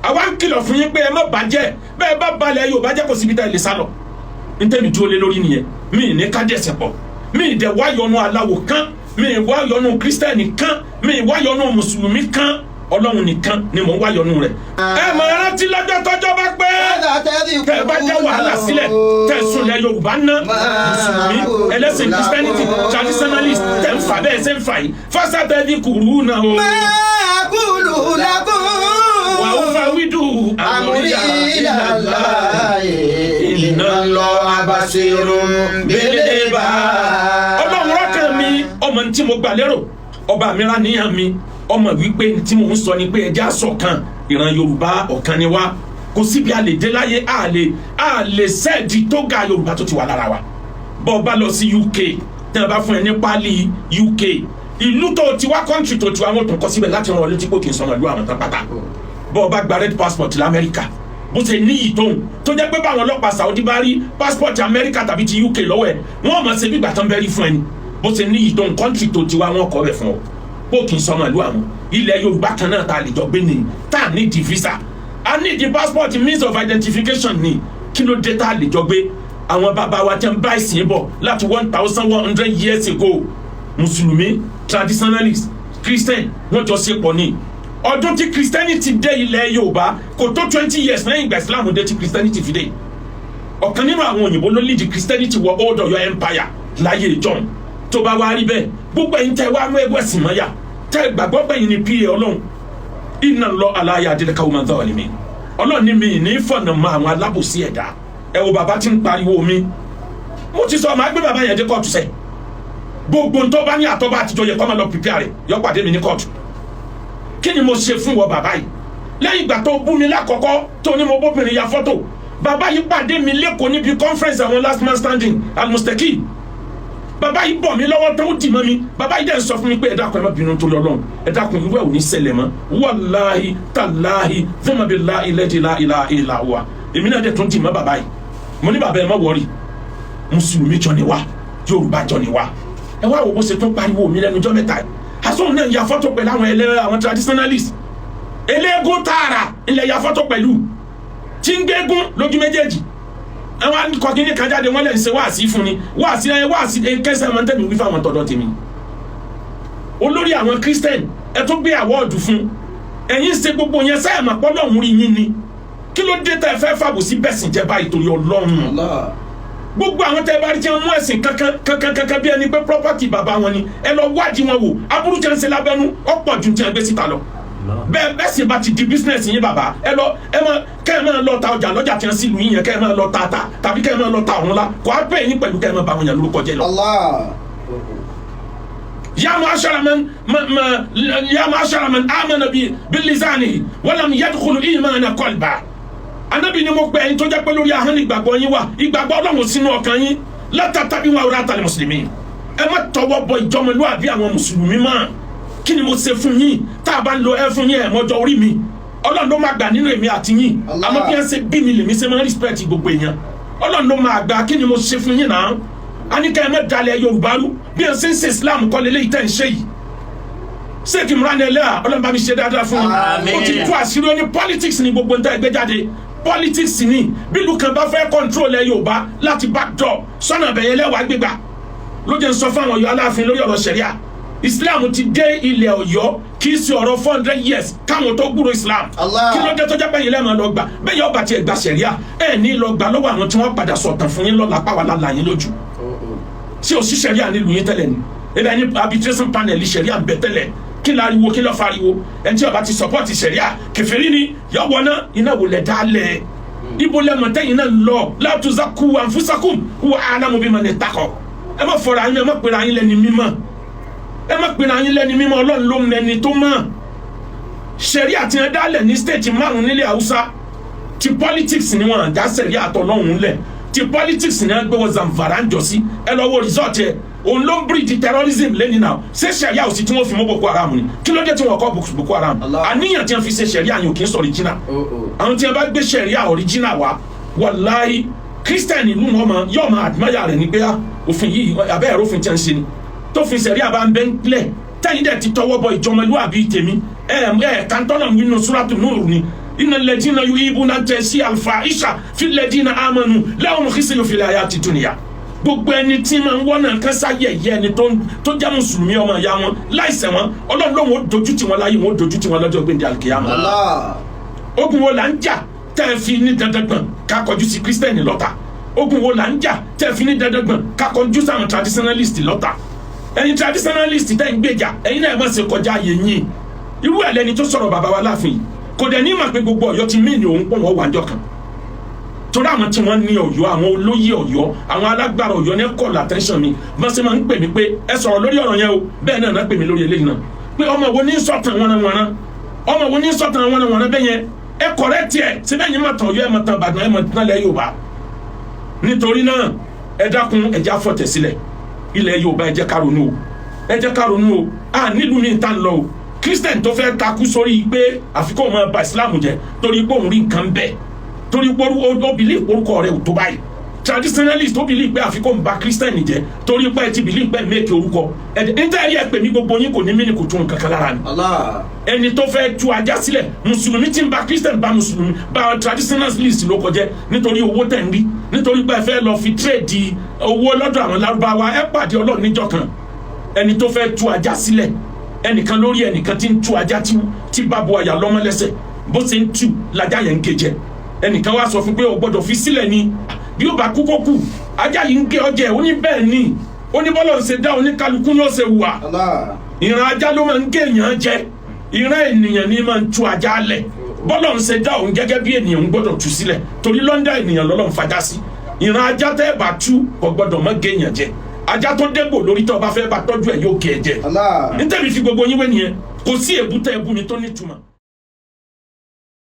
àwa ń kìlọ̀ fún yín pé ẹ má bàjẹ́ bẹ́ẹ̀ bá balẹ̀ Yorùbá jẹ́ kò síbi tá ẹ lè sá lọ ntẹ́mi dúró lé lórí nìyẹn mi ní ká dẹ̀sẹ̀ pọ̀ mi dẹ̀ wá yọnu aláwo kan mi wá yọnu kírísítẹ́nì kan mi wá yọnu mùsùlùmí kan Ọlọ́run nìkan ni mò ń wá yọnu rẹ̀. ẹ mọ̀ rántí lọ́jọ́ tọ́jọ́ bá pẹ́ tẹ́ ẹ bá jẹ́ wàhálà sílẹ̀ tẹ́ ẹ sunlẹ̀ Yorùbá ná mùsùlùmí ẹlẹ́sìn kírísítẹ́nìtì traditionalist tẹ́ ń fà bẹ́ẹ̀ ṣe ń fà yìí fásitì àtẹ́bí kùrú náà o. máa kúlù lágùn. wà ó fa wídù àmúríyá ìlàlá iná lọ abasirun bẹ́lẹ̀ bá. Ọlọ́run rọ́kàn mi ọmọ tí mo gbà lérò ọba mi rà níyàn mi ọmọ wípé tí mò ń sọ ni pé ẹja ṣọ̀kan ìran Yorùbá ọ̀kan ni wá kò síbi a lè dé láyé a lè sẹ́ẹ̀dì tó ga Yorùbá tó ti wà lára wa bọ́ bá lọ sí UK tí wọ́n bá fún ẹ ní pálí UK ìlú tó ti wá kọ́ńtì tó ti wá wọn tó kọ́ síbẹ̀ láti ràn ọ́ létí pé kì í sọmọ ìlú àwọn tán pátá bọ́ bá gba red passport l'Amẹ́ríkà bó ṣe ní ìtòhùn tó jẹ́ pé báwọn ọlọ́pàá Saudi bá rí passport Amẹ́ríkà tàbí ti UK lọ́wọ́ ẹ̀ wọ́n mọ̀ ṣe bí ìgbà tán bẹ́ẹ̀ rí fún ẹni bó ṣe ní ìtòhùn kọ́ńtì tó ti wá wọn kọ́ bẹ̀ fún ọ bó kì í sọmọ ìlú àwọn ilẹ̀ Yorùbá kan náà tá a lè jọ gbé ni tá a ní di visa a ní di passport means of identification ni kí ló dé tá a lè jọ gbé àwọn bàbá wa tẹ́ ń bá ìsìn bọ̀ láti 1100 years ago mùsùlùmí traditionalist christian wọ́n jọ ṣe pọ̀ ní ọdún tí christianity dé ilẹ̀ Yorùbá kò tó 20 years lẹ́yìn ìgbà Islam dé tí christianity fi dé ọ̀kan nínú àwọn òyìnbó ló lead christianity wọ old Ọ̀yọ́ empire láyé John tó bá wá rí bẹ́ẹ̀ gbogbo ẹ̀yin tẹ́ wá mú ẹgbẹ́ sìn mọ́yà tẹ́ gbàgbọ́ pẹ̀yìn ní pa Ọlọ́run iná lọ aláya adélẹ́ka wọn dọ̀ ọ́ mi Ọlọ́run ní mi ní fọ̀nà mọ́ àwọn alábòsí ẹ̀dá ẹ wo bàbá tí ń pariwo mi mo ti sọ ma gbé bàbá yẹn dé kóòtù sẹ gbogbo ntọ́ bá ní àtọ́ba àtijọ́ yẹ kọ́ máa lọ pípẹ́ rẹ̀ yọ pàdé mi ní kóòtù kí ni mo ṣe fún wọ bàbá yìí lẹ́yìn ìgbà tó bú mi lákọ̀ọ́kọ́ tó ní mo bóbìnrin ya fọ́tò bàbá yìí pàdé mi lẹ́kọ̀ọ́ níbi conference àwọn last man standing almustaki bàbá yìí bọ̀ mí lọ́wọ́ tó dì mọ́ mi bàbá yìí dẹ̀ sọ fún mi pé ẹ dákun ẹ má bínú tó lọ́lọ́run ẹ dákun irú ẹ̀ ò ní ṣẹlẹ̀ mọ́ wàláhi tàláhi fúnmabiláhi lẹ́dìlá ìlà ìlà wa èmi náà dẹ̀ tún dì mọ́ bàbá yìí mo ní bàbá ẹ má wọrí mùsùlùmí jọ ni wá Yorùbá jọ ni wá ẹ wá wo bó ṣe tún pariwo mi lẹ́nu ọjọ́ mẹ́ta àsọ̀rọ̀ náà ya fọ́tò pẹ̀lú àwọn ẹlẹ́rẹ́ àwọn traditionalist eléégún tààrà ilẹ̀ ya fọ́tò pẹ̀lú tí ń gégún lójú méjèèjì àwọn akọkíní kan jáde wọ́n lè ṣe wáàsí fún ni wáàsí kẹsàn án tẹ̀mí wí fáwọn tọ̀dọ̀ tèmi olórí àwọn Christian ẹ tún gbé àwọ́ọ̀dù fún ẹ̀yin ṣe gbogbo yẹn sẹ́yìn mà pọ́lọ́ òun rí yín ni kí ló dé tẹ́ fẹ́ fàbùsí bẹ́sìn jẹ́ báyìí torí Ọlọ́run gbogbo àwọn tẹ́ bá rí jẹ́ mú ẹ̀sìn kankan bí ẹni pé property bàbá wọn ni ẹ lọ wádìí wọn wò aburú jẹ́ ń ṣe lábẹ́nú ọ̀pọ̀ ju ti ẹgbẹ́ síta lọ bẹ́ẹ̀ sì bá ti di business yín bàbá ẹ máa lọ ta ọjà lọ́jà tí wọ́n sì lù yín yẹn kẹ́ ẹ máa lọ ta tàbí kẹ́ ẹ máa lọ ta ọ̀run la kò á bẹ́ẹ̀ yín pẹ̀lú kẹ́ ẹ máa bá wọn yàn lórúkọ jẹ́ lọ. يا معشر من آمن بلسانه ولم يدخل إيمان قلبه Ànábì ni mo pè ẹ̀yin tó jẹ́ pé lórí ahọ́n ìgbàgbọ́ yín wà ìgbàgbọ́ Ọlọ́run sínú ọkàn yín látàtàbí wọn àwòrán àtàlẹ́ mùsùlùmí ẹ má tọwọ́ bọ ìjọmọlúwàbí àwọn mùsùlùmí mọ́ kí ni mo ṣe fún yín tá a bá ń lo ẹ fún yín ẹ mọ́jọ orí mi Ọlọ́run ló máa gbà nínú èmi àti yín àmọ́ bí ẹ ṣe bí mi lèmi ṣe máa respect gbogbo èèyàn Ọlọ́run ló máa gbà kí ni mo ṣe fún yín náà a ní ká ẹ má dalẹ̀ Yorùbá rú bí ẹ ṣe ń ṣe Islam kọ́ lélẹ́yìí tẹ́ ń ṣe yìí ṣé kí n múra ní ẹlẹ́yà Ọlọ́run bá mi ṣe dáadáa fún yín ó ti tú àṣírí ó ní politics ni gbogbo nǹkan ẹgbẹ́ jáde politics ni bílù kan bá fẹ́ control ẹ Yorùbá láti backdoor sọ́nà àbẹ̀yẹ lẹ́wàá gbégbà ló jẹ́ ń sọ fún àwọn Ọ̀yọ́ Aláàfin lórí ọ̀rọ̀ ṣẹ̀ríà Islam ti dé ilẹ̀ Ọ̀yọ́ kì í ṣe ọ̀rọ̀ 400 years káwọn tó gbúrò Islam kí ló dé tó jẹ́ bẹ́yìn lẹ́mọ̀ lọ gbà bẹ́yìn ọba tiẹ̀ gba ṣẹ̀ríà ẹ̀ ní lọ gbà lọ́wọ́ àwọn tí wọ́n padà sọ̀tàn fún yín lọ́la pàwọ́ lálá yín lójú ṣé òsì ṣẹ̀ríà nílùú yín tẹ́lẹ̀ ni ebe ní arbitration panel ṣẹ̀ríà ń bẹ tẹ́lẹ̀ kí láriwo kí lọ́ fariwo ẹni tí ọba ti support ṣẹ̀ríà kèfèrí ni yọ̀wọ̀ náà iná wò lẹ̀ dálẹ̀ ibo lẹ́mọ̀ tẹ́yìn náà lọ la tuzaku anfusakum huwa a'lamu biman ittaqa ẹ má fọra yín ẹ má pera yín lẹ́ni mímọ́ ẹ má pera yín lẹ́ni mímọ́ Ọlọ́run ló mẹ́ni tó mọ̀ ṣẹ̀ríà tí wọ́n dálẹ̀ ní state márùn nílẹ̀ Haúsá ti politics ni wọ́n dá ṣẹ̀ríà àtọ̀lọ́hún lẹ̀ ti politics ni wọ́n gbé wọ́n Zamfara ń jọ sí ẹ lọ wo result yẹ òun ló ń bíríìdì terrorism lẹ́ni náà ṣé ṣẹ̀ríà òsì tí wọ́n fi mọ́ Boko Haram ni kí ló dé tí wọ́n kọ́ Boko Haram àníyàn tí wọ́n fi ṣe ṣẹ̀ríà yẹn ò kí ń sọ original àwọn tí wọ́n bá gbé ṣẹ̀ríà original wá wàláhí Christian ìlú wọn yóò máa admire rẹ̀ ní pé òfin yìí abẹ́ ẹ̀rọ òfin tí wọ́n ń ṣe ni tó fi ṣẹ̀ríà bá ń bẹ́ ń lẹ̀ tẹ́yìn dẹ̀ ti tọwọ́ bọ ìjọmọlúwàbí tèmi kàńtọ́nà nínú Suratu Nur ni innal ladina yuhibbuna tasi'a al-fahisha fil ladina amanu lahum khizyun fil hayati dunya. Gbogbo ẹni tí máa ń wọ́nà kan sáyẹ̀yẹ́ ẹni tó jẹ́ mùsùlùmí ọmọ ìyá wọn láìṣẹ̀ wọn Ọlọ́run lóun ó dojú tì wọ́n láyé wọn ó dojú tì wọ́n lọ́jọ́ gbẹ̀ndẹ̀ àlùkìyámà. Ogun wo là ń jà tẹ́ ẹ fi ní dandangbọ̀n ká kọjú sí kírísítẹ́nì lọ́tà? Ogun wo là ń jà tẹ́ ẹ fi ní dandangbọ̀n ká kọjú sáwọn traditionalist lọ́tà? Ẹ̀yin traditionalist tẹ́ ń gbèjà ẹ̀yin náà má ṣe kọjá ayé yín. Irú ẹ̀ lẹni tó sọ̀rọ̀ bàbá wa láàfin kò dẹ̀ ní mà pé gbogbo Ọ̀yọ́ ti mí ni òun pọ̀ wọ́n wájọ́ kan. Torí àwọn tí wọ́n ní Ọ̀yọ́ àwọn olóyè Ọ̀yọ́ àwọn alágbára Ọ̀yọ́ ní kọ́ l'attention mi bọ́n ṣe máa ń pè mí pé ẹ sọ̀rọ̀ lórí ọ̀rọ̀ yẹn o bẹ́ẹ̀ náà náà pè mí lórí eléyìí náà pé ọmọ wo ní sọ̀tàn wọnawọ̀nà ọmọ wo ní sọ̀tàn wọnawọ̀nà bẹ́ẹ̀ yẹn ẹ correct ẹ síbẹ̀ yín máa tàn Ọ̀yọ́ ẹ máa tàn Ìbàdàn ẹ máa tàn ilẹ̀ Yorùbá. Nítorí náà ẹ dákun ẹ jẹ́ afọ́tẹ̀ sílẹ̀ ilẹ̀ Yorùbá ẹ jẹ́ ká ronú o ẹ jẹ́ ká ronú o nílùú mi ta ń lọ o Christian tó fẹ́ takú sórí pé àfikún ọmọ ọba Islam jẹ torí pé òun rí nǹkan bẹ́ẹ̀ torí pé ó bìlí orúkọ rẹ̀ ò tó báyìí traditionalist ó bìlí pé àfikún ba Christian jẹ torí pé ẹ ti bìlí pé mẹ́kì orúkọ nítorí ẹ pè mí gbogbo yín kò ní mí ni kò tún kankan lára mi. Ẹni tó fẹ́ tú ajá sílẹ̀ mùsùlùmí tí ń ba Christian ba mùsùlùmí ba traditionalist ló kọjẹ́ nítorí owó tẹ̀ ń rí nítorí pé ẹ fẹ́ lọ fi trade owó lọ́dọ̀ àwọn Lárúbáwá ẹ pàdé Ọlọ́run níjọ́ kan. Ẹni tó fẹ́ tú ajá sílẹ̀ ẹnìkan lórí ẹnìkan tí ń tú ajá tí bá bo àyà lọ́mọlẹ́sẹ̀ bó ṣe ń tú lajá yẹn ń gé jẹ ẹnìkan wá sọ fún pé o gbọ́dọ̀ fi sílẹ̀ ni bí ó bá kú kó kú ajá yìí ń gé ọjẹ ó ní bẹ́ẹ̀ ni ó ní bọ́lọ̀ ń ṣe dá oníkálukú ní ó ṣe wà ìran ajá ló máa ń gé èèyàn jẹ ìran ènìyàn ní máa ń tú ajá lẹ̀ bọ́lọ̀ ń ṣe dá òun gẹ́gẹ́ bí ènìyàn ń gbọ́dọ̀ tú sílẹ̀ torí lọ́ndà ènìyàn lọ́lọ́ ń fajá sí ìran ajá tẹ́ bá tú kò gbọ́dọ̀ má gé èèyàn jẹ ajá tó dégbò lórí tó bá fẹ́ bá tọ́jú ẹ̀ yóò gé ẹ jẹ nítorí fi gbogbo yín wé nìyẹn kò sí èbúté ẹbú mi tó nítumọ̀.